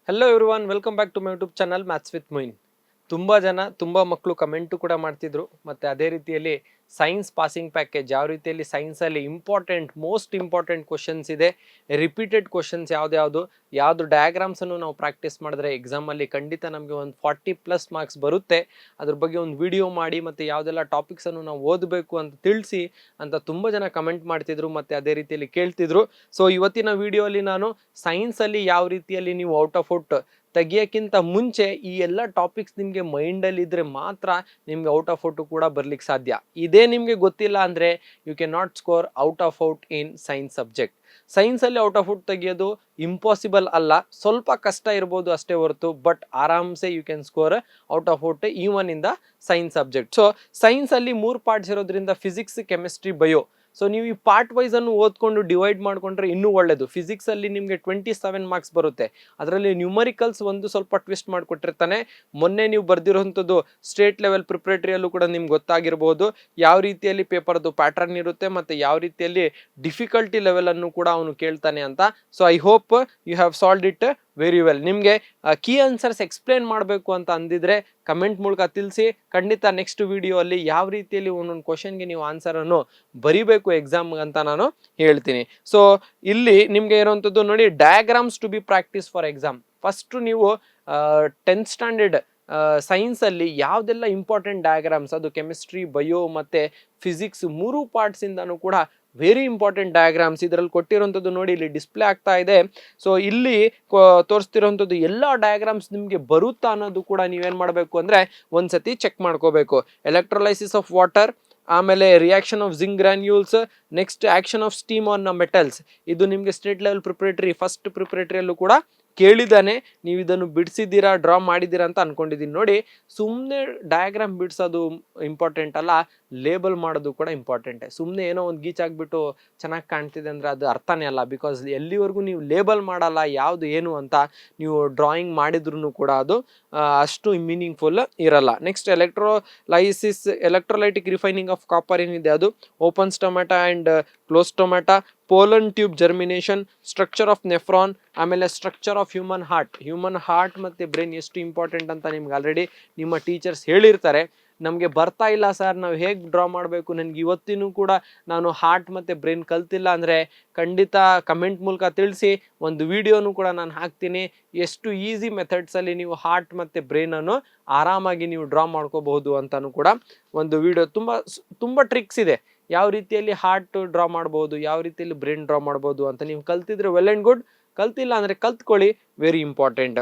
Hello everyone, welcome back to my YouTube channel Maths with Moin. ತುಂಬ ಜನ ತುಂಬ ಮಕ್ಕಳು ಕಮೆಂಟು ಕೂಡ ಮಾಡ್ತಿದ್ರು ಮತ್ತು ಅದೇ ರೀತಿಯಲ್ಲಿ ಸೈನ್ಸ್ ಪಾಸಿಂಗ್ ಪ್ಯಾಕೇಜ್ ಯಾವ ರೀತಿಯಲ್ಲಿ ಸೈನ್ಸಲ್ಲಿ ಮೋಸ್ಟ್ ಇಂಪಾರ್ಟೆಂಟ್ ಕ್ವಶನ್ಸ್ ಇದೆ, ರಿಪೀಟೆಡ್ ಕ್ವಶನ್ಸ್ ಯಾವುದು ಡಯಾಗ್ರಾಮ್ಸನ್ನು ನಾವು ಪ್ರಾಕ್ಟೀಸ್ ಮಾಡಿದ್ರೆ ಎಕ್ಸಾಮಲ್ಲಿ ಖಂಡಿತ ನಮಗೆ ಒಂದು 40+ ಮಾರ್ಕ್ಸ್ ಬರುತ್ತೆ. ಅದ್ರ ಬಗ್ಗೆ ಒಂದು ವಿಡಿಯೋ ಮಾಡಿ ಮತ್ತು ಯಾವುದೆಲ್ಲ ಟಾಪಿಕ್ಸನ್ನು ನಾವು ಓದಬೇಕು ಅಂತ ತಿಳಿಸಿ ಅಂತ ತುಂಬ ಜನ ಕಮೆಂಟ್ ಮಾಡ್ತಿದ್ರು ಮತ್ತು ಅದೇ ರೀತಿಯಲ್ಲಿ ಕೇಳ್ತಿದ್ರು. ಸೊ ಇವತ್ತಿನ ವಿಡಿಯೋಲಿ ನಾನು ಸೈನ್ಸಲ್ಲಿ ಯಾವ ರೀತಿಯಲ್ಲಿ ನೀವು ಔಟ್ ಆಫ್ ಔಟ್ ತೆಗಿಯೋಕ್ಕಿಂತ ಮುಂಚೆ ಈ ಎಲ್ಲ ಟಾಪಿಕ್ಸ್ ನಿಮಗೆ ಮೈಂಡಲ್ಲಿ ಇದ್ದರೆ ಮಾತ್ರ ನಿಮಗೆ ಔಟ್ ಆಫ್ ಔಟು ಕೂಡ ಬರ್ಲಿಕ್ಕೆ ಸಾಧ್ಯ. ಇದೇ ನಿಮಗೆ ಗೊತ್ತಿಲ್ಲ ಅಂದರೆ you can not score out of out in science subject. ಸೈನ್ಸಲ್ಲಿ ಔಟ್ ಆಫ್ ಔಟ್ ತೆಗಿಯೋದು ಇಂಪಾಸಿಬಲ್ ಅಲ್ಲ, ಸ್ವಲ್ಪ ಕಷ್ಟ ಇರ್ಬೋದು ಅಷ್ಟೇ ಹೊರತು, ಬಟ್ ಆರಾಮ್ಸೆ you can score out of out even in the science subject. So ಸೈನ್ಸಲ್ಲಿ 3 ಪಾರ್ಟ್ಸ್ ಇರೋದ್ರಿಂದ ಫಿಸಿಕ್ಸ್, ಕೆಮಿಸ್ಟ್ರಿ, ಬಯೋ. ಸೊ ನೀವು ಈ ಪಾರ್ಟ್ ವೈಸ್ ಅನ್ನು ಓದ್ಕೊಂಡು ಡಿವೈಡ್ ಮಾಡ್ಕೊಂಡ್ರೆ ಇನ್ನೂ ಒಳ್ಳೆಯದು. ಫಿಸಿಕ್ಸಲ್ಲಿ ನಿಮಗೆ 27 ಮಾರ್ಕ್ಸ್ ಬರುತ್ತೆ. ಅದರಲ್ಲಿ ನ್ಯೂಮರಿಕಲ್ಸ್ ಒಂದು ಸ್ವಲ್ಪ ಟ್ವಿಸ್ಟ್ ಮಾಡಿಕೊಟ್ಟಿರ್ತಾನೆ. ಮೊನ್ನೆ ನೀವು ಬರ್ದಿರೋಂಥದ್ದು ಸ್ಟೇಟ್ ಲೆವೆಲ್ ಪ್ರಿಪ್ರೇಟರಿಯಲ್ಲೂ ಕೂಡ ನಿಮ್ಗೆ ಗೊತ್ತಾಗಿರ್ಬೋದು ಯಾವ ರೀತಿಯಲ್ಲಿ ಪೇಪರ್ದು ಪ್ಯಾಟರ್ನ್ ಇರುತ್ತೆ ಮತ್ತು ಯಾವ ರೀತಿಯಲ್ಲಿ ಡಿಫಿಕಲ್ಟಿ ಲೆವೆಲನ್ನು ಕೂಡ ಅವನು ಕೇಳ್ತಾನೆ ಅಂತ. So I hope you have solved it very well. ನಿಮಗೆ ಕೀ ಆನ್ಸರ್ಸ್ ಎಕ್ಸ್ಪ್ಲೇನ್ ಮಾಡಬೇಕು ಅಂತ ಅಂದಿದ್ರೆ ಕಮೆಂಟ್ ಮೂಲಕ ತಿಳಿಸಿ. ಖಂಡಿತ ನೆಕ್ಸ್ಟ್ ವಿಡಿಯೋ ಅಲ್ಲಿ ಯಾವ ರೀತಿಯಲ್ಲಿ ಒಂದೊಂದು ಕ್ವಶನ್ಗೆ ನೀವು ಆನ್ಸರನ್ನು ಬರಿಬೇಕು ಎಕ್ಸಾಮ್ ಅಂತ ನಾನು ಹೇಳ್ತೀನಿ. ಸೊ ಇಲ್ಲಿ ನಿಮಗೆ ಇರುವಂಥದ್ದು ನೋಡಿ, diagrams to be practice for exam. First ನೀವು 10th ಸ್ಟ್ಯಾಂಡರ್ಡ್ ಸೈನ್ಸಲ್ಲಿ ಯಾವುದೆಲ್ಲ ಇಂಪಾರ್ಟೆಂಟ್ ಡಯಾಗ್ರಾಮ್ಸ್, ಅದು ಕೆಮಿಸ್ಟ್ರಿ, ಬಯೋ ಮತ್ತು ಫಿಸಿಕ್ಸ್ 3 ಪಾರ್ಟ್ಸಿಂದನೂ ಕೂಡ ವೆರಿ ಇಂಪಾರ್ಟೆಂಟ್ ಡಯಾಗ್ರಾಮ್ಸ್ ಇದರಲ್ಲಿ ಕೊಟ್ಟಿರೋಂಥದ್ದು ನೋಡಿ, ಇಲ್ಲಿ ಡಿಸ್ಪ್ಲೇ ಆಗ್ತಾ ಇದೆ. ಸೊ ಇಲ್ಲಿ ತೋರಿಸ್ತಿರೋಂಥದ್ದು ಎಲ್ಲ ಡಯಾಗ್ರಾಮ್ಸ್ ನಿಮಗೆ ಬರುತ್ತಾ ಅನ್ನೋದು ಕೂಡ ನೀವೇನು ಮಾಡಬೇಕು ಅಂದರೆ ಒಂದ್ಸತಿ ಚೆಕ್ ಮಾಡ್ಕೋಬೇಕು. ಎಲೆಕ್ಟ್ರೋಲೈಸಿಸ್ ಆಫ್ ವಾಟರ್, ಆಮೇಲೆ reaction of zinc granules, next action of steam on metals. ಇದು ನಿಮಗೆ ಸ್ಟೇಟ್ ಲೆವೆಲ್ ಪ್ರಿಪ್ರೇಟರಿ ಫಸ್ಟ್ ಪ್ರಿಪ್ರೇಟರಿಯಲ್ಲೂ ಕೂಡ ಕೇಳಿದ್ದಾನೆ. ನೀವು ಇದನ್ನು ಬಿಡಿಸಿದ್ದೀರಾ, ಡ್ರಾ ಮಾಡಿದ್ದೀರಾ ಅಂತ ಅನ್ಕೊಂಡಿದ್ದೀನಿ. ನೋಡಿ, ಸುಮ್ಮನೆ ಡಯಾಗ್ರಾಮ್ ಬಿಡಿಸೋದು ಇಂಪಾರ್ಟೆಂಟ್ ಅಲ್ಲ, ಲೇಬಲ್ ಮಾಡೋದು ಕೂಡ ಇಂಪಾರ್ಟೆಂಟೇ. ಸುಮ್ಮನೆ ಏನೋ ಒಂದು ಗೀಚಾಕ್ಬಿಟ್ಟು ಚೆನ್ನಾಗಿ ಕಾಣ್ತಿದೆ ಅಂದರೆ ಅದು ಅರ್ಥನೇ ಅಲ್ಲ. ಬಿಕಾಸ್ ಎಲ್ಲಿವರೆಗೂ ನೀವು ಲೇಬಲ್ ಮಾಡಲ್ಲ ಯಾವುದು ಏನು ಅಂತ, ನೀವು ಡ್ರಾಯಿಂಗ್ ಮಾಡಿದ್ರೂ ಕೂಡ ಅದು ಅಷ್ಟು ಮೀನಿಂಗ್ಫುಲ್ ಇರಲ್ಲ. Next electrolytic refining of copper ಏನಿದೆ ಅದು, open stomata and close stomata, pollen tube germination, structure of nephron, ಆಮೇಲೆ ಸ್ಟ್ರಕ್ಚರ್ ಆಫ್ ಹ್ಯೂಮನ್ ಹಾರ್ಟ್ ಮತ್ತು ಬ್ರೈನ್ ಎಷ್ಟು ಇಂಪಾರ್ಟೆಂಟ್ ಅಂತ ನಿಮ್ಗೆ ಆಲ್ರೆಡಿ ನಿಮ್ಮ ಟೀಚರ್ಸ್ ಹೇಳಿರ್ತಾರೆ. ನಮಗೆ ಬರ್ತಾ ಇಲ್ಲ ಸರ್, ನಾವು ಹೇಗೆ ಡ್ರಾ ಮಾಡಬೇಕು, ನನಗೆ ಇವತ್ತಿನೂ ಕೂಡ ನಾನು ಹಾರ್ಟ್ ಮತ್ತು ಬ್ರೈನ್ ಕಲ್ತಿಲ್ಲ ಅಂದರೆ ಖಂಡಿತ ಕಮೆಂಟ್ ಮೂಲಕ ತಿಳಿಸಿ. ಒಂದು ವಿಡಿಯೋನು ಕೂಡ ನಾನು ಹಾಕ್ತೀನಿ, ಎಷ್ಟು ಈಸಿ ಮೆಥಡ್ಸಲ್ಲಿ ನೀವು ಹಾರ್ಟ್ ಮತ್ತು ಬ್ರೈನನ್ನು ಆರಾಮಾಗಿ ನೀವು ಡ್ರಾ ಮಾಡ್ಕೋಬಹುದು ಅಂತಲೂ ಕೂಡ ಒಂದು ವಿಡಿಯೋ. ತುಂಬ ಟ್ರಿಕ್ಸ್ ಇದೆ ಯಾವ ರೀತಿಯಲ್ಲಿ ಹಾರ್ಟ್ ಡ್ರಾ ಮಾಡ್ಬೋದು, ಯಾವ ರೀತಿಯಲ್ಲಿ ಬ್ರೈನ್ ಡ್ರಾ ಮಾಡ್ಬೋದು ಅಂತ. ನೀವು ಕಲ್ತಿದ್ರೆ ವೆಲ್ ಆ್ಯಂಡ್ ಗುಡ್, ಕಲ್ತಿಲ್ಲ ಅಂದರೆ ಕಲ್ತ್ಕೊಳ್ಳಿ, very important.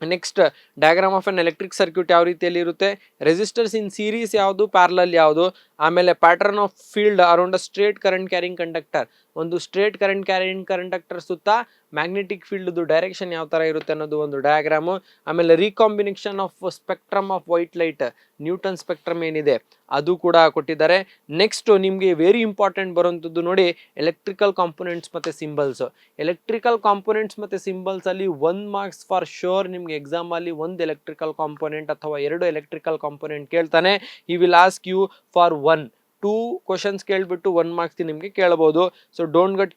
Next diagram of an electric circuit ಯಾವ ರೀತಿಯಲ್ಲಿ ಇರುತ್ತೆ, ರೆಸಿಸ್ಟರ್ಸ್ ಇನ್ ಸೀರೀಸ್ ಯಾವುದು, ಪ್ಯಾರಲಲ್ ಯಾವುದು, ಆಮೇಲೆ pattern of field around a straight current carrying conductor. ಒಂದು ಸ್ಟ್ರೇಟ್ ಕರೆಂಟ್ ಕ್ಯಾರಿಂಗ್ ಕಂಡಕ್ಟರ್ ಸುತ್ತ ಮ್ಯಾಗ್ನೆಟಿಕ್ ಫೀಲ್ಡ್ದು ಡೈರೆಕ್ಷನ್ ಯಾವ ಥರ ಇರುತ್ತೆ ಅನ್ನೋದು ಒಂದು ಡಯಾಗ್ರಾಮು. ಆಮೇಲೆ recombination of spectrum of white light, Newton spectrum ಏನಿದೆ ಅದು ಕೂಡ ಕೊಟ್ಟಿದ್ದಾರೆ. ನೆಕ್ಸ್ಟ್ ನಿಮಗೆ ವೆರಿ ಇಂಪಾರ್ಟೆಂಟ್ ಬರುವಂಥದ್ದು ನೋಡಿ, ಎಲೆಕ್ಟ್ರಿಕಲ್ ಕಾಂಪೊನೆಂಟ್ಸ್ ಮತ್ತು ಸಿಂಬಲ್ಸ್. ಎಲೆಕ್ಟ್ರಿಕಲ್ ಕಾಂಪೊನೆಂಟ್ಸ್ ಮತ್ತು ಸಿಂಬಲ್ಸಲ್ಲಿ 1 ಮಾರ್ಕ್ಸ್ ಫಾರ್ ಶೋರ್ ನಿಮಗೆ ಎಕ್ಸಾಮಲ್ಲಿ ಒಂದು ಎಲೆಕ್ಟ್ರಿಕಲ್ ಕಾಂಪೊನೆಂಟ್ ಅಥವಾ 2 ಎಲೆಕ್ಟ್ರಿಕಲ್ ಕಾಂಪೊನೆಂಟ್ ಕೇಳ್ತಾನೆ. He will ask you for 1-2 questions ಕೇಳಿಬಿಟ್ಟು 1 ಮಾರ್ಕ್ಸ್ ನಿಮಗೆ ಕೇಳ್ಬೋದು. So don't get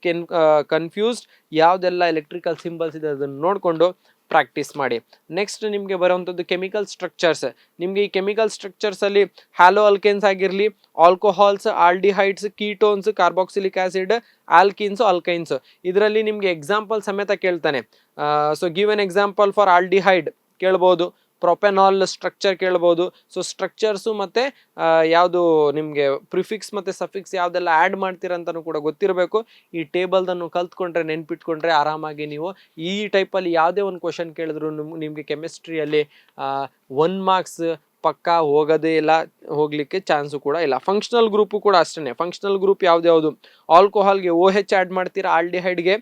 confused. ಯಾವುದೆಲ್ಲ ಎಲೆಕ್ಟ್ರಿಕಲ್ ಸಿಂಬಲ್ಸ್ ಇದೆ ಅದನ್ನು ನೋಡಿಕೊಂಡು ಪ್ರಾಕ್ಟೀಸ್ ಮಾಡಿ. ನೆಕ್ಸ್ಟ್ ನಿಮಗೆ ಬರುವಂಥದ್ದು ಕೆಮಿಕಲ್ ಸ್ಟ್ರಕ್ಚರ್ಸ್. ನಿಮಗೆ ಈ ಕೆಮಿಕಲ್ ಸ್ಟ್ರಕ್ಚರ್ಸಲ್ಲಿ ಹ್ಯಾಲೋ ಅಲ್ಕೇನ್ಸ್ ಆಗಿರಲಿ, alcohols, aldehydes, ketones, carboxylic acid, alkenes, alkynes, ಇದರಲ್ಲಿ ನಿಮಗೆ ಎಕ್ಸಾಂಪಲ್ ಸಮೇತ ಕೇಳ್ತಾನೆ. So give an example for aldehyde ಕೇಳ್ಬೋದು, ಪ್ರೊಪೆನಾಲ್ ಸ್ಟ್ರಕ್ಚರ್ ಕೇಳ್ಬೋದು. ಸೊ ಸ್ಟ್ರಕ್ಚರ್ಸು ಮತ್ತು ಯಾವುದು ನಿಮಗೆ ಪ್ರಿಫಿಕ್ಸ್ ಮತ್ತು ಸಫಿಕ್ಸ್ ಯಾವುದೆಲ್ಲ ಆ್ಯಡ್ ಮಾಡ್ತೀರಂತನೂ ಕೂಡ ಗೊತ್ತಿರಬೇಕು. ಈ ಟೇಬಲ್ದನ್ನು ಕಲ್ತ್ಕೊಂಡ್ರೆ, ನೆನ್ಪಿಟ್ಕೊಂಡ್ರೆ ಆರಾಮಾಗಿ ನೀವು ಈ ಟೈಪಲ್ಲಿ ಯಾವುದೇ ಒಂದು ಕ್ವಶನ್ ಕೇಳಿದ್ರು ನಿಮಗೆ ಕೆಮಿಸ್ಟ್ರಿಯಲ್ಲಿ 1 ಮಾರ್ಕ್ಸ್ ಪಕ್ಕ ಹೋಗೋದೇ ಇಲ್ಲ, ಹೋಗಲಿಕ್ಕೆ ಚಾನ್ಸು ಕೂಡ ಇಲ್ಲ. ಫಂಕ್ಷನಲ್ ಗ್ರೂಪು ಕೂಡ ಅಷ್ಟೇ. ಫಂಕ್ಷನಲ್ ಗ್ರೂಪ್ ಯಾವ್ದು, ಆಲ್ಕೋಹಾಲ್ಗೆ OH ಆ್ಯಡ್ ಮಾಡ್ತೀರಾ, ಆಲ್ಡಿಹೈಡ್ಗೆ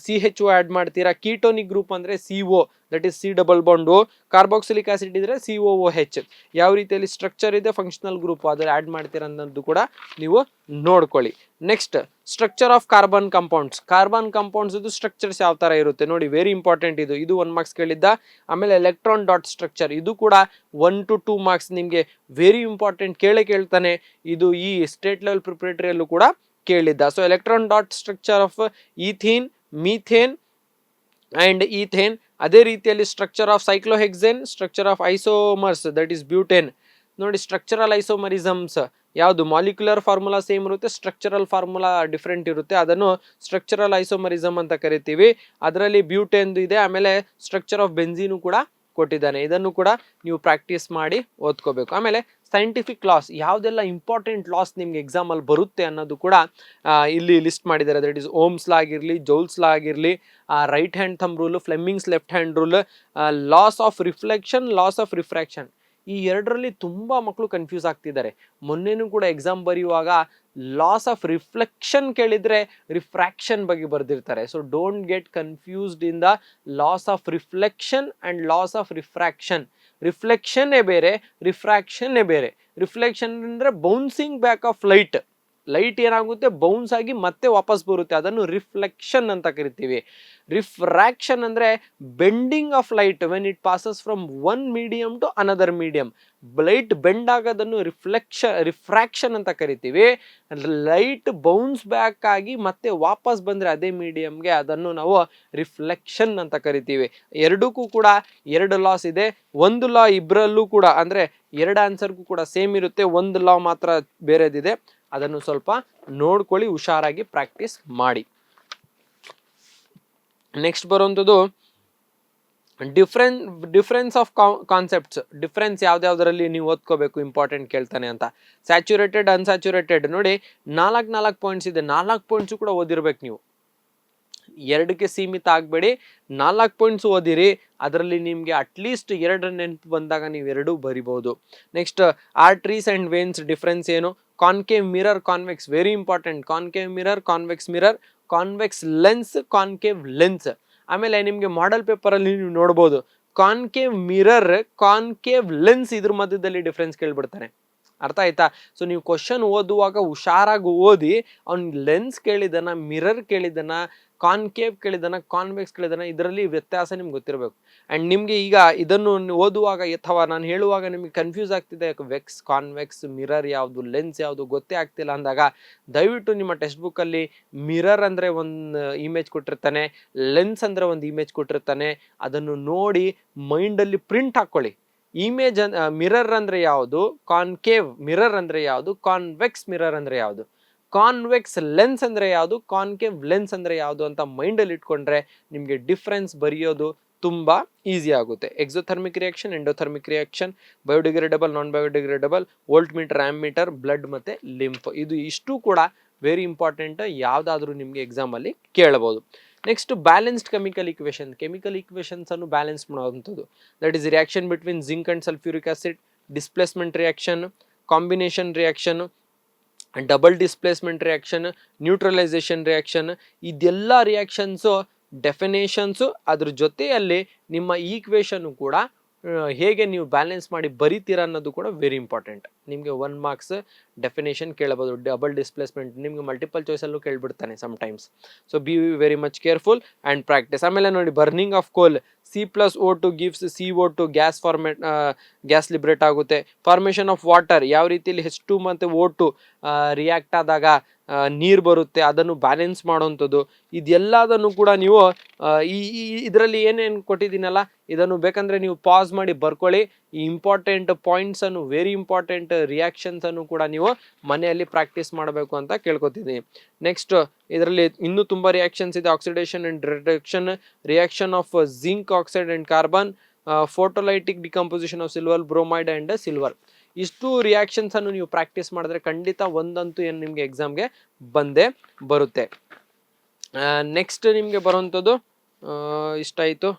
CHO ಆ್ಯಡ್ ಮಾಡ್ತೀರಾ, ಕೀಟೋನಿಕ್ ಗ್ರೂಪ್ ಅಂದರೆ CO, that is C double bond O, carboxylic acid ಇದ್ರೆ COOH. ಯಾವ ರೀತಿಯಲ್ಲಿ ಸ್ಟ್ರಕ್ಚರ್ ಇದೆ ಫಂಕ್ಷನಲ್ ಗ್ರೂಪ್ ಅದ್ರಲ್ಲಿ ಆ್ಯಡ್ ಮಾಡ್ತೀರಾ ಅನ್ನೋದು ಕೂಡ ನೀವು ನೋಡ್ಕೊಳ್ಳಿ. Next structure of carbon compounds ಇದು ಸ್ಟ್ರಕ್ಚರ್ಸ್ ಯಾವ ಥರ ಇರುತ್ತೆ ನೋಡಿ, ವೆರಿ ಇಂಪಾರ್ಟೆಂಟ್. ಇದು 1 ಮಾರ್ಕ್ಸ್ ಕೇಳಿದ್ದ. ಆಮೇಲೆ ಎಲೆಕ್ಟ್ರಾನ್ ಡಾಟ್ ಸ್ಟ್ರಕ್ಚರ್, ಇದು ಕೂಡ 1 to 2 ಮಾರ್ಕ್ಸ್ ನಿಮಗೆ ವೆರಿ ಇಂಪಾರ್ಟೆಂಟ್, ಕೇಳ್ತಾನೆ. ಇದು ಈ ಸ್ಟೇಟ್ ಲೆವೆಲ್ ಪ್ರಿಪ್ರೇಟರಿಯಲ್ಲೂ ಕೂಡ ಕೇಳಿದ್ದ. So electron dot structure of ethene, methane, and ethane. ಅದೇ ರೀತಿಯಲ್ಲಿ structure of cyclohexane, structure of isomers that is butane. ನೋಡಿ ಸ್ಟ್ರಕ್ಚರಲ್ ಐಸೋಮರಿಸಮ್ಸ್ ಯಾವುದು, ಮಾಲಿಕ್ಯುಲರ್ ಫಾರ್ಮುಲಾ ಸೇಮ್ ಇರುತ್ತೆ, ಸ್ಟ್ರಕ್ಚರಲ್ ಫಾರ್ಮುಲಾ ಡಿಫ್ರೆಂಟ್ ಇರುತ್ತೆ, ಅದನ್ನು ಸ್ಟ್ರಕ್ಚರಲ್ ಐಸೋಮರಿಸಮ್ ಅಂತ ಕರಿತೀವಿ. ಅದರಲ್ಲಿ ಬ್ಯೂಟೇನ್ ಇದೆ, ಆಮೇಲೆ ಸ್ಟ್ರಕ್ಚರ್ ಆಫ್ ಬೆಂಜೀನು ಕೂಡ ಕೊಟ್ಟಿದ್ದಾನೆ. ಇದನ್ನು ಕೂಡ ನೀವು ಪ್ರಾಕ್ಟೀಸ್ ಮಾಡಿ ಓದ್ಕೋಬೇಕು. ಆಮೇಲೆ ಸೈಂಟಿಫಿಕ್ ಲಾಸ್, ಯಾವುದೆಲ್ಲ ಇಂಪಾರ್ಟೆಂಟ್ ಲಾಸ್ ನಿಮ್ಗೆ ಎಕ್ಸಾಮಲ್ಲಿ ಬರುತ್ತೆ ಅನ್ನೋದು ಕೂಡ ಇಲ್ಲಿ ಲಿಸ್ಟ್ ಮಾಡಿದ್ದಾರೆ. ದಟ್ ಈಸ್ ಓಮ್ಸ್ ಲಾ ಆಗಿರಲಿ, ಜೌಲ್ಸ್ ಲಾ ಆಗಿರಲಿ, right hand thumb rule, Fleming's left hand rule, loss of reflection, loss of refraction. ಈ ಎರಡರಲ್ಲಿ ತುಂಬ ಮಕ್ಕಳು ಕನ್ಫ್ಯೂಸ್ ಆಗ್ತಿದ್ದಾರೆ. ಮೊನ್ನೆನೂ ಕೂಡ ಎಕ್ಸಾಮ್ ಬರೆಯುವಾಗ ಲಾಸ್ ಆಫ್ ರಿಫ್ಲೆಕ್ಷನ್ ಕೇಳಿದರೆ ರಿಫ್ರಾಕ್ಷನ್ ಬಗ್ಗೆ ಬರೆದಿರ್ತಾರೆ. So don't get confused in the laws of reflection and laws of refraction. ರಿಫ್ಲೆಕ್ಷನ್ನೇ ಬೇರೆ, ರಿಫ್ರಾಕ್ಷನ್ನೇ ಬೇರೆ. ರಿಫ್ಲೆಕ್ಷನ್ ಅಂದರೆ bouncing back of light. Light ಏನಾಗುತ್ತೆ, ಬೌನ್ಸ್ ಆಗಿ ಮತ್ತೆ ವಾಪಸ್ ಬರುತ್ತೆ, ಅದನ್ನು ರಿಫ್ಲೆಕ್ಷನ್ ಅಂತ ಕರಿತೀವಿ. ರಿಫ್ರಾಕ್ಷನ್ ಅಂದರೆ bending of light when it passes from one medium to another medium. Light bend ಆಗೋದನ್ನು ರಿಫ್ರಾಕ್ಷನ್ ಅಂತ ಕರಿತೀವಿ. ಲೈಟ್ ಬೌನ್ಸ್ ಬ್ಯಾಕ್ ಆಗಿ ಮತ್ತೆ ವಾಪಸ್ ಬಂದರೆ ಅದೇ ಮೀಡಿಯಮ್ಗೆ, ಅದನ್ನು ನಾವು ರಿಫ್ಲೆಕ್ಷನ್ ಅಂತ ಕರಿತೀವಿ. ಎರಡಕ್ಕೂ ಕೂಡ ಎರಡು ಲಾಸ್ ಇದೆ. ಒಂದು ಲಾ ಇಬ್ಬರಲ್ಲೂ ಕೂಡ, ಅಂದರೆ ಎರಡು ಆನ್ಸರ್ಗೂ ಕೂಡ ಸೇಮ್ ಇರುತ್ತೆ, ಒಂದು ಲಾ ಮಾತ್ರ ಬೇರೆದಿದೆ. ಅದನ್ನು ಸ್ವಲ್ಪ ನೋಡ್ಕೊಳ್ಳಿ, ಹುಷಾರಾಗಿ ಪ್ರಾಕ್ಟೀಸ್ ಮಾಡಿ. ನೆಕ್ಸ್ಟ್ ಬರುವಂಥದ್ದು ಡಿಫ್ರೆನ್ಸ್ ಆಫ್ ಕಾನ್ಸೆಪ್ಟ್ಸ್. ಡಿಫ್ರೆನ್ಸ್ ಯಾವ್ದಾವ್ದರಲ್ಲಿ ನೀವು ಓದ್ಕೋಬೇಕು, ಇಂಪಾರ್ಟೆಂಟ್ ಕೇಳ್ತಾನೆ ಅಂತ. ಸ್ಯಾಚುರೇಟೆಡ್, ಅನ್ಸ್ಯಾಚುರೇಟೆಡ್, ನೋಡಿ 4 ಪಾಯಿಂಟ್ಸ್ ಇದೆ. 4 ಪಾಯಿಂಟ್ಸು ಕೂಡ ಓದಿರ್ಬೇಕು ನೀವು. 2ಕ್ಕೆ ಸೀಮಿತ ಆಗಬೇಡಿ, 4 ಪಾಯಿಂಟ್ಸ್ ಓದಿರಿ. ಅದರಲ್ಲಿ ನಿಮಗೆ ಅಟ್ಲೀಸ್ಟ್ 2 ನೆನಪು ಬಂದಾಗ ನೀವು 2 ಬರಿಬಹುದು. Next arteries and veins difference ಏನು? Concave mirror, convex, very important. Concave mirror, convex mirror, convex lens, concave lens. ಆಮೇಲೆ ನಿಮಗೆ ಮಾಡೆಲ್ ಪೇಪರಲ್ಲಿ ನೀವು ನೋಡ್ಬೋದು, ಕಾನ್ಕೇವ್ ಮಿರರ್, ಕಾನ್ಕೇವ್ ಲೆನ್ಸ್, ಇದ್ರ ಮಧ್ಯದಲ್ಲಿ ಡಿಫ್ರೆನ್ಸ್ ಕೇಳ್ಬಿಡ್ತಾನೆ. ಅರ್ಥ ಆಯ್ತಾ? ಸೊ ನೀವು ಕ್ವಶನ್ ಓದುವಾಗ ಹುಷಾರಾಗಿ ಓದಿ, ಅವ್ನು ಲೆನ್ಸ್ ಕೇಳಿದಾನ, ಮಿರರ್ ಕೇಳಿದಾನ, ಕಾನ್ಕೇವ್ ಕೇಳಿದಾನ, ಕಾನ್ವೆಕ್ಸ್ ಕೇಳಿದಾನ, ಇದರಲ್ಲಿ ವ್ಯತ್ಯಾಸ ನಿಮ್ಗೆ ಗೊತ್ತಿರಬೇಕು. ಆ್ಯಂಡ್ ನಿಮಗೆ ಈಗ ಇದನ್ನು ಓದುವಾಗ ಅಥವಾ ನಾನು ಹೇಳುವಾಗ ನಿಮಗೆ ಕನ್ಫ್ಯೂಸ್ ಆಗ್ತಿದೆ, ವೆಕ್ಸ್, ಕಾನ್ವೆಕ್ಸ್, ಮಿರರ್ ಯಾವುದು, ಲೆನ್ಸ್ ಯಾವುದು ಗೊತ್ತೇ ಆಗ್ತಿಲ್ಲ ಅಂದಾಗ ದಯವಿಟ್ಟು ನಿಮ್ಮ ಟೆಕ್ಸ್ಟ್ ಬುಕ್ಕಲ್ಲಿ ಮಿರರ್ ಅಂದರೆ ಒಂದು ಇಮೇಜ್ ಕೊಟ್ಟಿರ್ತಾನೆ, ಲೆನ್ಸ್ ಅಂದರೆ ಒಂದು ಇಮೇಜ್ ಕೊಟ್ಟಿರ್ತಾನೆ, ಅದನ್ನು ನೋಡಿ ಮೈಂಡಲ್ಲಿ ಪ್ರಿಂಟ್ ಹಾಕ್ಕೊಳ್ಳಿ. ಇಮೇಜ್ ಮಿರರ್ ಅಂದರೆ ಯಾವುದು, ಕಾನ್ಕೇವ್ ಮಿರರ್ ಅಂದರೆ ಯಾವುದು, ಕಾನ್ವೆಕ್ಸ್ ಮಿರರ್ ಅಂದರೆ ಯಾವುದು, ಕಾನ್ವೆಕ್ಸ್ ಲೆನ್ಸ್ ಅಂದರೆ ಯಾವುದು, ಕಾನ್ಕೇವ್ ಲೆನ್ಸ್ ಅಂದರೆ ಯಾವುದು ಅಂತ ಮೈಂಡಲ್ಲಿ ಇಟ್ಕೊಂಡ್ರೆ ನಿಮಗೆ ಡಿಫ್ರೆನ್ಸ್ ಬರೆಯೋದು ತುಂಬ ಈಸಿ ಆಗುತ್ತೆ. Exothermic reaction, endothermic reaction, biodegradable, non biodegradable, voltmeter, ammeter, blood ಮತ್ತು ಲಿಂಫ್, ಇದು ಇಷ್ಟು ಕೂಡ ವೆರಿ ಇಂಪಾರ್ಟೆಂಟ್. ಯಾವುದಾದ್ರೂ ನಿಮಗೆ ಎಕ್ಸಾಮಲ್ಲಿ ಕೇಳಬಹುದು. Next balanced chemical equation. Chemical equations ಅನ್ನು ಬ್ಯಾಲೆನ್ಸ್ ಮಾಡುವಂಥದ್ದು. That is reaction between zinc and sulphuric acid, displacement reaction, combination reaction, double displacement reaction, neutralisation reaction. ಇದೆಲ್ಲ ರಿಯಾಕ್ಷನ್ಸು ಡೆಫಿನೇಷನ್ಸು, ಅದ್ರ ಜೊತೆಯಲ್ಲಿ ನಿಮ್ಮ ಈಕ್ವೇಷನ್ನು ಕೂಡ ಹೇಗೆ ನೀವು ಬ್ಯಾಲೆನ್ಸ್ ಮಾಡಿ ಬರಿತೀರ ಅನ್ನೋದು ಕೂಡ ವೆರಿ ಇಂಪಾರ್ಟೆಂಟ್. ನಿಮಗೆ 1 ಮಾರ್ಕ್ಸ್ ಡೆಫಿನೇಷನ್ ಕೇಳಬಹುದು. ಡಬಲ್ ಡಿಸ್ಪ್ಲೇಸ್ಮೆಂಟ್ ನಿಮಗೆ ಮಲ್ಟಿಪಲ್ ಚಾಯ್ಸಲ್ಲೂ ಕೇಳ್ಬಿಡ್ತಾನೆ sometimes. So be very much careful and practice. ಆಮೇಲೆ ನೋಡಿ, burning of coal, C+O2 gives CO2, gas format, gas liberate ಆಗುತ್ತೆ. ಫಾರ್ಮೇಷನ್ ಆಫ್ ವಾಟರ್, ಯಾವ ರೀತಿಯಲ್ಲಿ H2 ಮತ್ತು O2 ರಿಯಾಕ್ಟ್ ಆದಾಗ ನೀರು ಬರುತ್ತೆ, ಅದನ್ನು ಬ್ಯಾಲೆನ್ಸ್ ಮಾಡೋವಂಥದ್ದು. ಇದೆಲ್ಲದನ್ನು ಕೂಡ ನೀವು ಇದರಲ್ಲಿ ಏನೇನು ಕೊಟ್ಟಿದ್ದೀನಲ್ಲ, ಇದನ್ನು ಬೇಕಂದರೆ ನೀವು ಪಾಸ್ ಮಾಡಿ ಬರ್ಕೊಳ್ಳಿ. ಈ ಇಂಪಾರ್ಟೆಂಟ್ ಪಾಯಿಂಟ್ಸನ್ನು, ವೆರಿ ಇಂಪಾರ್ಟೆಂಟ್ ರಿಯಾಕ್ಷನ್ಸನ್ನು ಕೂಡ ನೀವು ಮನೆಯಲ್ಲಿ ಪ್ರಾಕ್ಟೀಸ್ ಮಾಡಬೇಕು ಅಂತ ಕೇಳ್ಕೊತಿದ್ದೀನಿ. ನೆಕ್ಸ್ಟ್ ಇದರಲ್ಲಿ ಇನ್ನೂ ತುಂಬ ರಿಯಾಕ್ಷನ್ಸ್ ಇದೆ. Oxidation and reduction, reaction of zinc oxide and carbon, photolytic decomposition of silver bromide and silver. ಇಷ್ಟು ರಿಯಾಕ್ಷನ್ಸನ್ನು ನೀವು ಪ್ರಾಕ್ಟೀಸ್ ಮಾಡಿದ್ರೆ ಖಂಡಿತ ಒಂದಂತೂ ಏನು ನಿಮಗೆ ಎಕ್ಸಾಮ್ಗೆ ಬಂದೇ ಬರುತ್ತೆ. ನೆಕ್ಸ್ಟ್ ನಿಮಗೆ ಬರುವಂಥದ್ದು ಇಷ್ಟಾಯಿತು.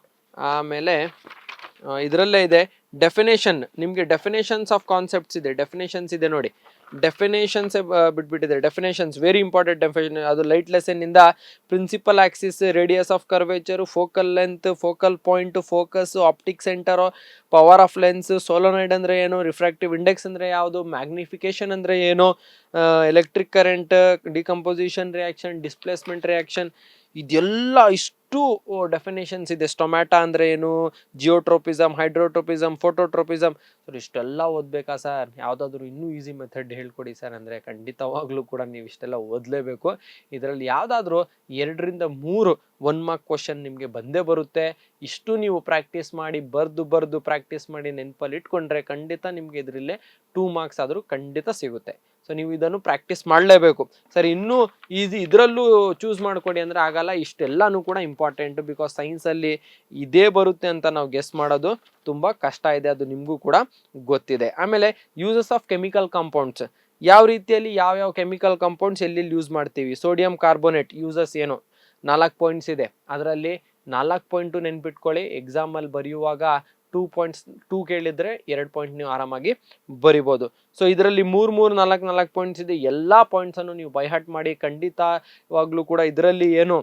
ಆಮೇಲೆ ಇದರಲ್ಲೇ ಇದೆ ಡೆಫಿನೇಷನ್. ನಿಮಗೆ ಡೆಫಿನೇಷನ್ಸ್ ಆಫ್ ಕಾನ್ಸೆಪ್ಟ್ಸ್ ಇದೆ, ಡೆಫಿನೇಷನ್ಸ್ ಇದೆ ನೋಡಿ. ಡೆಫಿನೇಷನ್ಸ್ ಬಿಟ್ಬಿಟ್ಟಿದ್ದಾರೆ. Definitions very important. ಡೆಫಿನೇಷನ್ ಅದು ಲೈಟ್ ಲೆಸನ್ನಿಂದ principal axis, radius of curvature, focal length, focal point, focus, optic centre, power of lens, solenoid ಅಂದರೆ ಏನು, ರಿಫ್ರಾಕ್ಟಿವ್ ಇಂಡೆಕ್ಸ್ ಅಂದರೆ ಯಾವುದು, ಮ್ಯಾಗ್ನಿಫಿಕೇಶನ್ ಅಂದರೆ ಏನು, electric current, decomposition reaction, displacement reaction, ಇದೆಲ್ಲ ಇಷ್ಟು ಎಷ್ಟು ಡೆಫಿನೇಷನ್ಸ್ ಇದೆ. ಸ್ಟೊಮ್ಯಾಟಾ ಅಂದರೆ ಏನು, ಜಿಯೋಟ್ರೋಪಿಸಮ್, ಹೈಡ್ರೋಟ್ರೋಪಿಸಮ್, ಫೋಟೋಟ್ರೋಪಿಸಮ್. ಸರ್ ಇಷ್ಟೆಲ್ಲ ಓದಬೇಕಾ ಸರ್, ಯಾವುದಾದ್ರೂ ಇನ್ನೂ ಈಸಿ ಮೆಥಡ್ ಹೇಳ್ಕೊಡಿ ಸರ್ ಅಂದರೆ ಖಂಡಿತವಾಗ್ಲೂ ಕೂಡ ನೀವು ಇಷ್ಟೆಲ್ಲ ಓದಲೇಬೇಕು. ಇದರಲ್ಲಿ ಯಾವುದಾದ್ರೂ 2ರಿಂದ 3 1 ಮಾರ್ಕ್ ಕ್ವಶನ್ ನಿಮಗೆ ಬಂದೇ ಬರುತ್ತೆ. ಇಷ್ಟು ನೀವು ಪ್ರಾಕ್ಟೀಸ್ ಮಾಡಿ ಬರೆದು ಪ್ರಾಕ್ಟೀಸ್ ಮಾಡಿ ನೆನಪಲ್ಲಿ ಇಟ್ಕೊಂಡ್ರೆ ಖಂಡಿತ ನಿಮಗೆ ಇದರಲ್ಲೇ 2 ಮಾರ್ಕ್ಸ್ ಆದರೂ ಖಂಡಿತ ಸಿಗುತ್ತೆ. ಸೊ ನೀವು ಇದನ್ನು ಪ್ರಾಕ್ಟೀಸ್ ಮಾಡಲೇಬೇಕು. ಸರ್ ಇನ್ನೂ ಈಸಿ ಇದರಲ್ಲೂ ಚೂಸ್ ಮಾಡ್ಕೊಡಿ ಅಂದರೆ ಆಗಲ್ಲ, ಇಷ್ಟೆಲ್ಲನೂ ಕೂಡ ಇಂಪಾರ್ಟೆಂಟ್. ಬಿಕಾಸ್ ಸೈನ್ಸಲ್ಲಿ ಇದೇ ಬರುತ್ತೆ ಅಂತ ನಾವು ಗೆಸ್ ಮಾಡೋದು ತುಂಬ ಕಷ್ಟ ಇದೆ, ಅದು ನಿಮಗೂ ಕೂಡ ಗೊತ್ತಿದೆ. ಆಮೇಲೆ ಯೂಸಸ್ ಆಫ್ ಕೆಮಿಕಲ್ ಕಾಂಪೌಂಡ್ಸ್, ಯಾವ ರೀತಿಯಲ್ಲಿ ಯಾವ್ಯಾವ ಕೆಮಿಕಲ್ ಕಾಂಪೌಂಡ್ಸ್ ಎಲ್ಲೆಲ್ಲಿ ಯೂಸ್ ಮಾಡ್ತೀವಿ. ಸೋಡಿಯಂ ಕಾರ್ಬೋನೇಟ್ ಯೂಸಸ್ ಏನು, 4 ಪಾಯಿಂಟ್ಸ್ ಇದೆ. ಅದರಲ್ಲಿ 4 ಪಾಯಿಂಟು ನೆನ್ಪಿಟ್ಕೊಳ್ಳಿ. ಎಕ್ಸಾಮಲ್ಲಿ ಬರೆಯುವಾಗ 2 ಪಾಯಿಂಟ್ಸ್ 2 ಕೇಳಿದರೆ 2 ಪಾಯಿಂಟ್ ನೀವು ಆರಾಮಾಗಿ ಬರಿಬೋದು. ಸೊ ಇದರಲ್ಲಿ 4 ಪಾಯಿಂಟ್ಸ್ ಇದೆ. ಎಲ್ಲ ಪಾಯಿಂಟ್ಸನ್ನು ನೀವು ಬೈ ಹಾರ್ಟ್ ಮಾಡಿ. ಖಂಡಿತವಾಗ್ಲೂ ಕೂಡ ಇದರಲ್ಲಿ ಏನು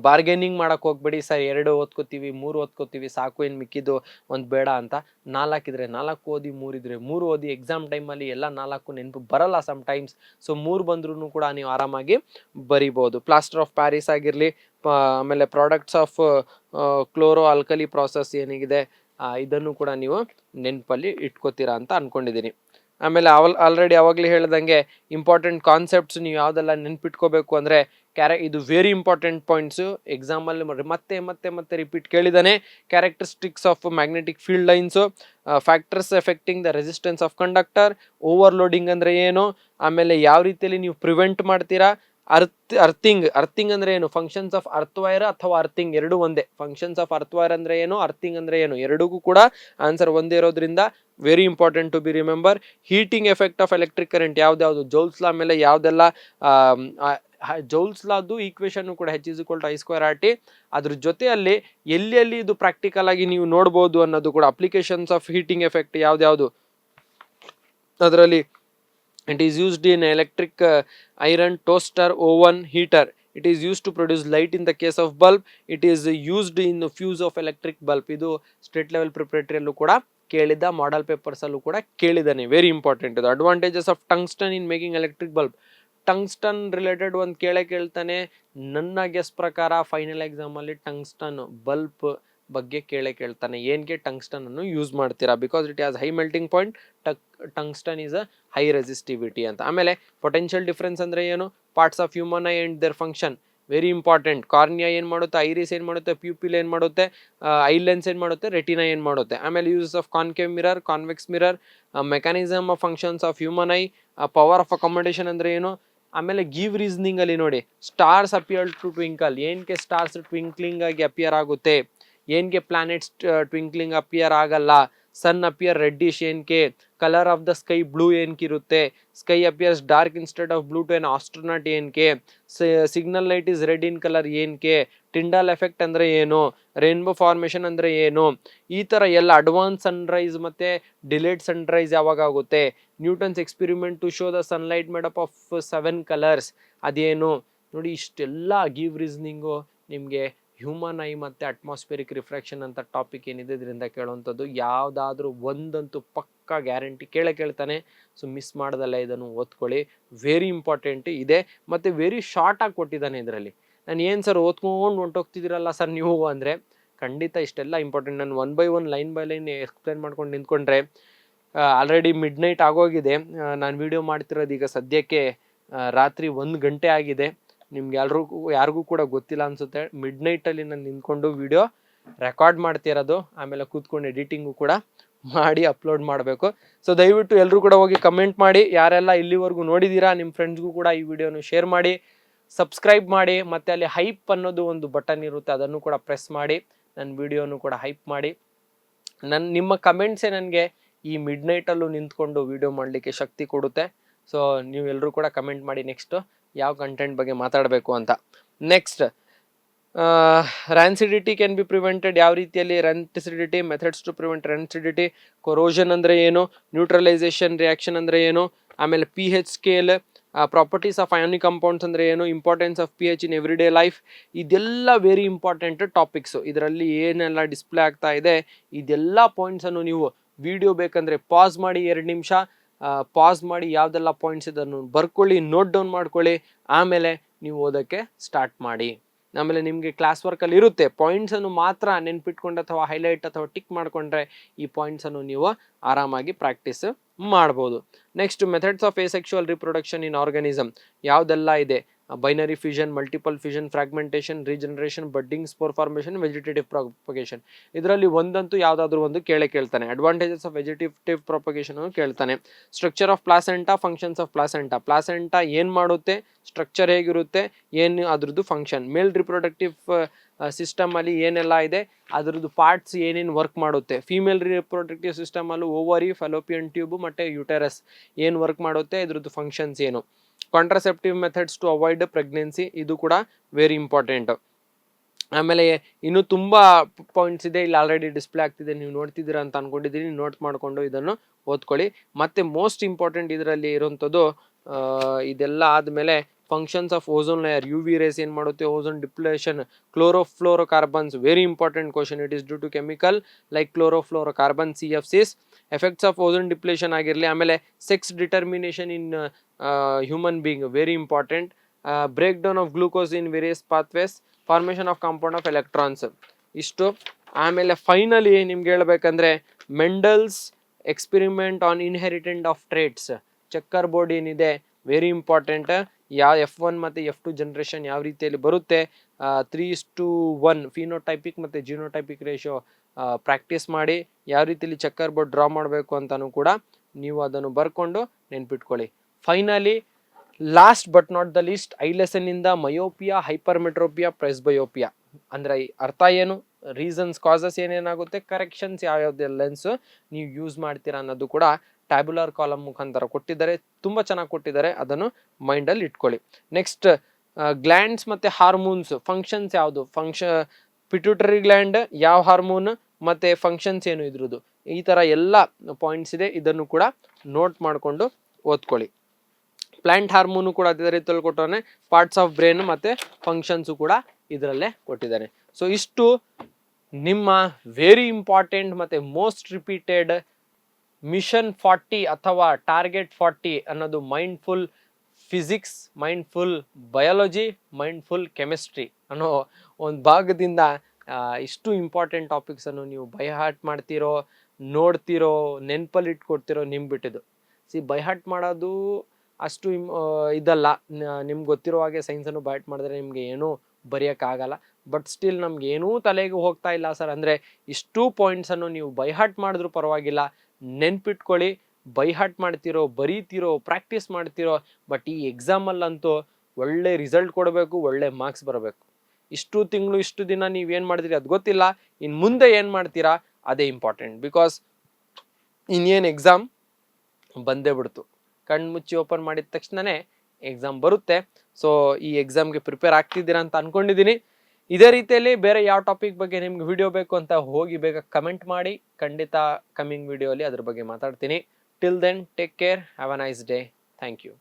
ಬಾರ್ಗೇನಿಂಗ್ ಮಾಡಕ್ಕೆ ಹೋಗ್ಬೇಡಿ. ಸರ್ 2 ಓದ್ಕೋತೀವಿ, 3 ಓದ್ಕೋತೀವಿ ಸಾಕು, ಏನು ಮಿಕ್ಕಿದ್ದು ಒಂದು ಬೇಡ ಅಂತ. 4 ಇದ್ರೆ 4 ಓದಿ, 3 ಇದ್ರೆ 3 ಓದಿ. ಎಕ್ಸಾಮ್ ಟೈಮಲ್ಲಿ ಎಲ್ಲ 4 ನೆನಪು ಬರಲ್ಲ ಟೈಮ್ಸ್. ಸೊ 3 ಬಂದ್ರೂ ಕೂಡ ನೀವು ಆರಾಮಾಗಿ ಬರಿಬೋದು. ಪ್ಲಾಸ್ಟರ್ ಆಫ್ ಪ್ಯಾರಿಸ್ ಆಗಿರಲಿ, ಆಮೇಲೆ products of chloro alkali process ಏನಿದೆ ಇದನ್ನು ಕೂಡ ನೀವು ನೆನಪಲ್ಲಿ ಇಟ್ಕೋತೀರಾ ಅಂತ ಅನ್ಕೊಂಡಿದ್ದೀನಿ. ಆಮೇಲೆ ಆಲ್ರೆಡಿ ಅವಾಗಲೇ ಹೇಳ್ದಂಗೆ ಇಂಪಾರ್ಟೆಂಟ್ ಕಾನ್ಸೆಪ್ಟ್ಸ್ ನೀವು ಯಾವುದೆಲ್ಲ ನೆನ್ಪಿಟ್ಕೋಬೇಕು ಅಂದರೆ ಇದು ವೆರಿ ಇಂಪಾರ್ಟೆಂಟ್ ಪಾಯಿಂಟ್ಸು. ಎಕ್ಸಾಮಲ್ಲಿ ಮತ್ತೆ ರಿಪೀಟ್ ಕೇಳಿದಾನೆ. Characteristics of magnetic field lines, factors affecting the resistance of conductor, overloading ಅಂದರೆ ಏನು, ಆಮೇಲೆ ಯಾವ ರೀತಿಯಲ್ಲಿ ನೀವು ಪ್ರಿವೆಂಟ್ ಮಾಡ್ತೀರಾ, ಅರ್ಥಿಂಗ್ ಅಂದ್ರೆ ಏನು, ಫಂಕ್ಷನ್ಸ್ ಆಫ್ ಅರ್ಥ್ ಅಥವಾ ಅರ್ಥಿಂಗ್ ಎರಡೂ ಒಂದೇ. ಫಂಕ್ಷನ್ಸ್ ಆಫ್ ಅರ್ಥ್ ಅಂದ್ರೆ ಏನು, ಅರ್ಥಿಂಗ್ ಅಂದ್ರೆ ಏನು, ಎರಡಕ್ಕೂ ಕೂಡ ಆನ್ಸರ್ ಒಂದೇ ಇರೋದ್ರಿಂದ very important to be remember. Heating effect of electric current ಯಾವ್ದು, ಜೌಲ್ಸ್ ಲಾ ಮೇಲೆ ಯಾವ್ದೆಲ್ಲ, ಜೌಲ್ಸ್ ಲಾದು ಈಕ್ವೇಶನ್ ಕೂಡ H=I²RT. ಅದ್ರ ಜೊತೆಯಲ್ಲಿ ಎಲ್ಲಿ ಇದು ಪ್ರಾಕ್ಟಿಕಲ್ ಆಗಿ ನೀವು ನೋಡ್ಬೋದು ಅನ್ನೋದು ಕೂಡ. ಅಪ್ಲಿಕೇಶನ್ಸ್ ಆಫ್ ಹೀಟಿಂಗ್ ಎಫೆಕ್ಟ್ ಯಾವ್ದು, ಅದರಲ್ಲಿ it is used in electric iron, toaster, oven, heater. It is used to produce light in the case of bulb. It is used in the fuse of electric bulb. ಇದು state level preparatory ಅಲ್ಲೂ ಕೂಡ ಕೇಳಿದ, model papers ಅಲ್ಲೂ ಕೂಡ ಕೇಳಿದಾನೆ. Very important ಇದು. Advantages of tungsten in making electric bulb. Tungsten related ಒಂದು ಕೇಳ್ತಾನೆ. ನನ್ನ ಗೆಸ್ ಪ್ರಕಾರ ಫೈನಲ್ ಎಕ್ಸಾಮಲ್ಲಿ ಟಂಗ್ಸ್ಟನ್ ಬಲ್ಬ್ ಬಗ್ಗೆ ಕೇಳ್ತಾನೆ. ಏನಕ್ಕೆ ಟಂಗ್ಸ್ಟನ್ ಅನ್ನು ಯೂಸ್ ಮಾಡ್ತೀರಾ, because it has high melting point, tungsten is a high resistivity ಅಂತ. ಆಮೇಲೆ ಪೊಟೆನ್ಷಿಯಲ್ ಡಿಫರೆನ್ಸ್ ಅಂದ್ರೆ ಏನು, parts of human eye and their function very important. Cornea ಏನು ಮಾಡುತ್ತೆ, ಐರಿಸ್ ಏನು ಮಾಡುತ್ತೆ, ಪ್ಯೂಪಿಲ್ ಏನು ಮಾಡುತ್ತೆ, ಐ ಲೆನ್ಸ್ ಏನು ಮಾಡುತ್ತೆ, ರೆಟಿನಾ ಏನು ಮಾಡುತ್ತೆ. ಆಮೇಲೆ uses of concave mirror, convex mirror, mechanism of functions of human eye, power of accommodation ಅಂದ್ರೆ ಏನು. ಆಮೇಲೆ ಗಿವ್ ರೀಸನಿಂಗ್ ಅಲ್ಲಿ ನೋಡಿ, ಸ್ಟಾರ್ಸ್ ಅಪಿಯರ್ ಟು ಟ್ವಿಂಕಲ್, ಏನಕ್ಕೆ ಸ್ಟಾರ್ಸ್ ಟ್ವಿಂಕ್ಲಿಂಗ್ ಆಗಿ ಅಪಿಯರ್ ಆಗುತ್ತೆ, ಏನಕ್ಕೆ ಪ್ಲಾನೆಟ್ಸ್ ಟ್ವಿಂಕ್ಲಿಂಗ್ ಅಪಿಯರ್ ಆಗಲ್ಲ, ಸನ್ ಅಪಿಯರ್ ರೆಡ್ಡಿಶ್ ಏನಕ್ಕೆ, colour of the sky blue ಏನಕ್ಕಿರುತ್ತೆ, sky appears dark instead of blue to an astronaut ಏನಕ್ಕೆ, signal light is red in colour ಏನಕ್ಕೆ, Tyndall effect ಅಂದ್ರೆ ಏನು, ರೇನ್ಬೋ ಫಾರ್ಮೇಷನ್ ಅಂದ್ರೆ ಏನು, ಈ ತರ ಎಲ್ಲ. ಅಡ್ವಾನ್ಸ್ ಸನ್ರೈಸ್ ಮತ್ತೆ ಡಿಲೇಡ್ ಸನ್ರೈಸ್ ಯಾವಾಗ ಆಗುತ್ತೆ, Newton's experiment to show the sunlight made up of 7 colours ಅದೇನು. ನೋಡಿ ಇಷ್ಟೆಲ್ಲ ಗಿವ್ ರೀಸನಿಂಗು ನಿಮಗೆ ಹ್ಯೂಮನ್ ಐ ಮತ್ತು ಅಟ್ಮಾಸ್ಫಿಯರಿಕ್ ರಿಫ್ರಾಕ್ಷನ್ ಅಂತ ಟಾಪಿಕ್ ಏನಿದೆ ಇದರಿಂದ ಕೇಳುವಂಥದ್ದು. ಯಾವುದಾದ್ರೂ ಒಂದಂತೂ ಪಕ್ಕಾ ಗ್ಯಾರಂಟಿ ಕೇಳ್ತಾನೆ. ಸೊ ಮಿಸ್ ಮಾಡ್ದಲ್ಲ ಇದನ್ನು ಓದ್ಕೊಳ್ಳಿ, ವೆರಿ ಇಂಪಾರ್ಟೆಂಟ್ ಇದೆ. ಮತ್ತು ವೆರಿ ಶಾರ್ಟಾಗಿ ಕೊಟ್ಟಿದ್ದಾನೆ ಇದರಲ್ಲಿ. ನಾನು ಏನು ಸರ್ ಓದ್ಕೊಂಡು ಹೊಂಟೋಗ್ತಿದ್ದೀರಲ್ಲ ಸರ್ ನೀವು ಅಂದರೆ, ಖಂಡಿತ ಇಷ್ಟೆಲ್ಲ ಇಂಪಾರ್ಟೆಂಟ್. ನಾನು 1 by 1 line by line explain ಮಾಡ್ಕೊಂಡು ನಿಂತ್ಕೊಂಡ್ರೆ ಆಲ್ರೆಡಿ ಮಿಡ್ ನೈಟ್ ಆಗೋಗಿದೆ. ನಾನು ವಿಡಿಯೋ ಮಾಡ್ತಿರೋದು ಈಗ ಸದ್ಯಕ್ಕೆ ರಾತ್ರಿ 1 ಗಂಟೆ ಆಗಿದೆ. ನಿಮ್ಗೆ ಯಾರಿಗೂ ಕೂಡ ಗೊತ್ತಿಲ್ಲ ಅನ್ಸುತ್ತೆ, ಮಿಡ್ ನೈಟಲ್ಲಿ ನಾನು ನಿಂತ್ಕೊಂಡು ವಿಡಿಯೋ ರೆಕಾರ್ಡ್ ಮಾಡ್ತಿರೋದು, ಆಮೇಲೆ ಕೂತ್ಕೊಂಡು ಎಡಿಟಿಂಗು ಕೂಡ ಮಾಡಿ ಅಪ್ಲೋಡ್ ಮಾಡಬೇಕು. ಸೊ ದಯವಿಟ್ಟು ಎಲ್ಲರೂ ಕೂಡ ಹೋಗಿ ಕಮೆಂಟ್ ಮಾಡಿ, ಯಾರೆಲ್ಲ ಇಲ್ಲಿವರೆಗೂ ನೋಡಿದ್ದೀರಾ ನಿಮ್ಮ ಫ್ರೆಂಡ್ಸ್ಗೂ ಕೂಡ ಈ ವಿಡಿಯೋನು ಶೇರ್ ಮಾಡಿ, ಸಬ್ಸ್ಕ್ರೈಬ್ ಮಾಡಿ, ಮತ್ತು ಅಲ್ಲಿ ಹೈಪ್ ಅನ್ನೋದು ಒಂದು ಬಟನ್ ಇರುತ್ತೆ, ಅದನ್ನು ಕೂಡ ಪ್ರೆಸ್ ಮಾಡಿ ನನ್ನ ವಿಡಿಯೋನು ಕೂಡ ಹೈಪ್ ಮಾಡಿ. ನಿಮ್ಮ ಕಮೆಂಟ್ಸೇ ನನಗೆ ಈ ಮಿಡ್ ನೈಟಲ್ಲೂ ನಿಂತ್ಕೊಂಡು ವಿಡಿಯೋ ಮಾಡಲಿಕ್ಕೆ ಶಕ್ತಿ ಕೊಡುತ್ತೆ. ಸೊ ನೀವು ಎಲ್ಲರೂ ಕೂಡ ಕಮೆಂಟ್ ಮಾಡಿ ನೆಕ್ಸ್ಟು ಯಾವ ಕಂಟೆಂಟ್ ಬಗ್ಗೆ ಮಾತಾಡಬೇಕು ಅಂತ. Next, rancidity can be prevented. ಯಾವ ರೀತಿಯಲ್ಲಿ rancidity, methods to prevent rancidity, corrosion ಅಂದರೆ ಏನು, ನ್ಯೂಟ್ರಲೈಸೇಷನ್ ರಿಯಾಕ್ಷನ್ ಅಂದರೆ ಏನು, ಆಮೇಲೆ pH scale, properties of ionic compounds ಅಂದರೆ ಏನು, importance of pH in every day life, ಇದೆಲ್ಲ ವೆರಿ ಇಂಪಾರ್ಟೆಂಟ್ ಟಾಪಿಕ್ಸು. ಇದರಲ್ಲಿ ಏನೆಲ್ಲ ಡಿಸ್ಪ್ಲೇ ಆಗ್ತಾ ಇದೆ ಇದೆಲ್ಲ ಪಾಯಿಂಟ್ಸನ್ನು ನೀವು ವಿಡಿಯೋ ಬೇಕಂದರೆ ಪಾಸ್ ಮಾಡಿ 2 ನಿಮಿಷ ಪಾಸ್ ಮಾಡಿ ಯಾವುದೆಲ್ಲ ಪಾಯಿಂಟ್ಸ್ ಇದನ್ನು ಬರ್ಕೊಳ್ಳಿ, ನೋಟ್ ಡೌನ್ ಮಾಡ್ಕೊಳ್ಳಿ, ಆಮೇಲೆ ನೀವು ಓದೋಕ್ಕೆ ಸ್ಟಾರ್ಟ್ ಮಾಡಿ. ಆಮೇಲೆ ನಿಮಗೆ ಕ್ಲಾಸ್ ವರ್ಕಲ್ಲಿ ಇರುತ್ತೆ. ಪಾಯಿಂಟ್ಸನ್ನು ಮಾತ್ರ ನೆನ್ಪಿಟ್ಕೊಂಡು ಅಥವಾ ಹೈಲೈಟ್ ಅಥವಾ ಟಿಕ್ ಮಾಡಿಕೊಂಡ್ರೆ ಈ ಪಾಯಿಂಟ್ಸನ್ನು ನೀವು ಆರಾಮಾಗಿ ಪ್ರಾಕ್ಟೀಸ್ ಮಾಡ್ಬೋದು. Next methods of asexual reproduction in organism ಯಾವುದೆಲ್ಲ ಇದೆ, binary fusion, multiple fusion, fragmentation, regeneration, budding, spore formation, vegetative propagation. ಇದರಲ್ಲಿ ಒಂದಂತೂ ಯಾವುದಾದ್ರೂ ಒಂದು ಕೇಳ್ತಾನೆ. ಅಡ್ವಾಂಟೇಜಸ್ ಆಫ್ ವೆಜಿಟೇಟಿವ್ ಪ್ರೊಪಗೇಷನ್ ಕೇಳ್ತಾನೆ. Structure of placenta, functions of placenta, placenta ಏನು ಮಾಡುತ್ತೆ, ಸ್ಟ್ರಕ್ಚರ್ ಹೇಗಿರುತ್ತೆ, ಏನು ಅದ್ರದ್ದು ಫಂಕ್ಷನ್, ಮೇಲ್ ರಿಪ್ರೊಡಕ್ಟಿವ್ ಸಿಸ್ಟಮ್ ಅಲ್ಲಿ ಏನೆಲ್ಲ ಇದೆ, ಅದ್ರದ್ದು ಪಾರ್ಟ್ಸ್ ಏನೇನು ವರ್ಕ್ ಮಾಡುತ್ತೆ, ಫೀಮೇಲ್ ರಿಪ್ರೊಡಕ್ಟಿವ್ ಸಿಸ್ಟಮ್ ಅಲ್ಲಿ ಓವರಿ, ಫೆಲೋಪಿಯನ್ ಟ್ಯೂಬ್ ಮತ್ತೆ ಯುಟೆರಸ್ ಏನು ವರ್ಕ್ ಮಾಡುತ್ತೆ, ಇದ್ರದ್ದು ಫಂಕ್ಷನ್ಸ್ ಏನು. Contraceptive methods to avoid pregnancy, ಇದು ಕೂಡ ವೆರಿ ಇಂಪಾರ್ಟೆಂಟ್. ಆಮೇಲೆ ಇನ್ನು ತುಂಬಾ ಪಾಯಿಂಟ್ಸ್ ಇದೆ, ಇಲ್ಲಿ ಆಲ್ರೆಡಿ ಡಿಸ್ಪ್ಲೇ ಆಗ್ತಿದೆ, ನೀವು ನೋಡ್ತಿದ್ದೀರಾ ಅಂತ ಅನ್ಕೊಂಡಿದ್ದೀನಿ. ನೋಟ್ ಮಾಡಿಕೊಂಡು ಇದನ್ನು ಓದ್ಕೊಳ್ಳಿ. ಮತ್ತೆ ಮೋಸ್ಟ್ ಇಂಪಾರ್ಟೆಂಟ್ ಇದರಲ್ಲಿ ಇರುವಂಥದ್ದು ಇದೆಲ್ಲ ಆದಮೇಲೆ functions of ozone layer, U V rays ಏನು ಮಾಡುತ್ತೆ, ozone depletion, chlorofluorocarbons, very important question. It is due to chemical like chlorofluorocarbon, CFCs. Effects of ozone depletion ಆಗಿರಲಿ. ಆಮೇಲೆ sex determination in human being, very important. Break down of glucose in various pathways, formation of compound of electrons, ಇಷ್ಟು. ಆಮೇಲೆ finally ನಿಮ್ಗೆ ಹೇಳ್ಬೇಕಂದ್ರೆ Mendel's experiment on inheritance of traits, checker board ಏನಿದೆ very important. ಯಾವ F1 ಮತ್ತು F2 generation ಯಾವ ರೀತಿಯಲ್ಲಿ ಬರುತ್ತೆ, 3:1 ಫಿನೋಟೈಪಿಕ್ ಮತ್ತು ಜಿನೋಟೈಪಿಕ್ ರೇಷಿಯೋ ಪ್ರಾಕ್ಟೀಸ್ ಮಾಡಿ ಯಾವ ರೀತಿಯಲ್ಲಿ ಚೆಕ್ಕರ್ ಬೋರ್ಡ್ ಡ್ರಾ ಮಾಡಬೇಕು ಅಂತಲೂ ಕೂಡ ನೀವು ಅದನ್ನು ಬರ್ಕೊಂಡು ನೆನ್ಪಿಟ್ಕೊಳ್ಳಿ. Finally last but not the least, I lesson ಇಂದ ಮಯೋಪಿಯಾ, ಹೈಪರ್ಮೆಟ್ರೋಪಿಯಾ, ಪ್ರೆಸ್ಬಯೋಪಿಯಾ ಅಂದ್ರೆ ಅರ್ಥ ಏನು, ರೀಸನ್ಸ್, ಕಾಸಸ್ ಏನೇನಾಗುತ್ತೆ, ಕರೆಕ್ಷನ್ಸ್ ಯಾವ್ಯಾವ್ದು ಲೆನ್ಸ್ ನೀವು ಯೂಸ್ ಮಾಡ್ತೀರಾ ಅನ್ನೋದು ಕೂಡ ಟ್ಯಾಬ್ಯುಲರ್ ಕಾಲಮ್ ಮುಖಾಂತರ ಕೊಟ್ಟಿದ್ದಾರೆ. ತುಂಬ ಚೆನ್ನಾಗಿ ಕೊಟ್ಟಿದ್ದಾರೆ, ಅದನ್ನು ಮೈಂಡಲ್ಲಿ ಇಟ್ಕೊಳ್ಳಿ. ನೆಕ್ಸ್ಟ್ ಗ್ಲ್ಯಾಂಡ್ಸ್ ಮತ್ತು ಹಾರ್ಮೋನ್ಸ್ ಫಂಕ್ಷನ್ಸ್ ಯಾವುದು, ಪಿಟ್ಯೂಟರಿ ಗ್ಲ್ಯಾಂಡ್ ಯಾವ ಹಾರ್ಮೋನ್ ಮತ್ತು ಫಂಕ್ಷನ್ಸ್ ಏನು ಇದ್ರದ್ದು, ಈ ಥರ ಎಲ್ಲ ಪಾಯಿಂಟ್ಸ್ ಇದೆ. ಇದನ್ನು ಕೂಡ ನೋಟ್ ಮಾಡಿಕೊಂಡು ಓದ್ಕೊಳ್ಳಿ. ಪ್ಲಾಂಟ್ ಹಾರ್ಮೋನು ಕೂಡ ಅದೇ ರೀತಿಯಲ್ಲಿ ಕೊಟ್ಟವನೆ, ಪಾರ್ಟ್ಸ್ ಆಫ್ ಬ್ರೈನ್ ಮತ್ತು ಫಂಕ್ಷನ್ಸು ಕೂಡ ಇದರಲ್ಲೇ ಕೊಟ್ಟಿದ್ದಾನೆ. ಸೊ ಇಷ್ಟು ನಿಮ್ಮ ವೆರಿ ಇಂಪಾರ್ಟೆಂಟ್ ಮತ್ತು ಮೋಸ್ಟ್ ರಿಪೀಟೆಡ್ ಮಿಷನ್ 40 ಅಥವಾ ಟಾರ್ಗೆಟ್ 40 ಅನ್ನೋದು mindful physics, mindful biology, mindful chemistry ಅನ್ನೋ ಒಂದು ಭಾಗದಿಂದ ಇಷ್ಟು ಇಂಪಾರ್ಟೆಂಟ್ ಟಾಪಿಕ್ಸನ್ನು ನೀವು ಬೈ ಹಾರ್ಟ್ ಮಾಡ್ತಿರೋ, ನೋಡ್ತಿರೋ, ನೆನಪಲ್ಲಿ ಇಟ್ಕೊಡ್ತಿರೋ ನಿಮ್ಗೆ ಬಿಟ್ಟಿದ್ದು. ಬೈ ಹಾರ್ಟ್ ಮಾಡೋದು ಅಷ್ಟು ಇದಲ್ಲ. ನಿಮ್ಗೆ ಗೊತ್ತಿರೋ ಹಾಗೆ ಸೈನ್ಸನ್ನು ಬೈ ಹಾರ್ಟ್ ಮಾಡಿದ್ರೆ ನಿಮಗೆ ಏನೂ ಬರೆಯೋಕ್ಕಾಗಲ್ಲ. ಬಟ್ ಸ್ಟಿಲ್ ನಮ್ಗೆ ಏನೂ ತಲೆಗೆ ಹೋಗ್ತಾ ಇಲ್ಲ ಸರ್ ಅಂದರೆ ಇಷ್ಟು ಪಾಯಿಂಟ್ಸನ್ನು ನೀವು ಬೈ ಹಾರ್ಟ್ ಮಾಡಿದ್ರೂ ಪರವಾಗಿಲ್ಲ, ನೆನ್ಪಿಟ್ಕೊಳ್ಳಿ. ಬೈ ಹಾರ್ಟ್ ಮಾಡ್ತಿರೋ, ಬರೀತಿರೋ, ಪ್ರಾಕ್ಟೀಸ್ ಮಾಡ್ತಿರೋ, ಬಟ್ ಈ ಎಕ್ಸಾಮಲ್ಲಂತೂ ಒಳ್ಳೆ ರಿಸಲ್ಟ್ ಕೊಡಬೇಕು, ಒಳ್ಳೆ ಮಾರ್ಕ್ಸ್ ಬರಬೇಕು. ಇಷ್ಟು ತಿಂಗಳು ಇಷ್ಟು ದಿನ ನೀವೇನು ಮಾಡ್ತೀರಿ ಅದು ಗೊತ್ತಿಲ್ಲ, ಇನ್ನು ಮುಂದೆ ಏನು ಮಾಡ್ತೀರಾ ಅದೇ ಇಂಪಾರ್ಟೆಂಟ್. ಬಿಕಾಸ್ ಇನ್ನೇನು ಎಕ್ಸಾಮ್ ಬಂದೇ ಬಿಡ್ತು, ಕಣ್ಣು ಮುಚ್ಚಿ ಓಪನ್ ಮಾಡಿದ ತಕ್ಷಣವೇ ಎಕ್ಸಾಮ್ ಬರುತ್ತೆ. ಸೊ ಈ ಎಕ್ಸಾಮ್ಗೆ ಪ್ರಿಪೇರ್ ಆಗ್ತಿದ್ದೀರಾ ಅಂತ ಅಂದ್ಕೊಂಡಿದ್ದೀನಿ. ಇದೇ ರೀತಿಯಲ್ಲಿ ಬೇರೆ ಯಾವ ಟಾಪಿಕ್ ಬಗ್ಗೆ ನಿಮ್ಗೆ ವಿಡಿಯೋ ಬೇಕು ಅಂತ ಹೋಗಿ ಬೇಗ ಕಮೆಂಟ್ ಮಾಡಿ, ಖಂಡಿತ ಕಮಿಂಗ್ ವಿಡಿಯೋಲಿ ಅದ್ರ ಬಗ್ಗೆ ಮಾತಾಡ್ತೀನಿ. Till then take care, have a nice day, thank you.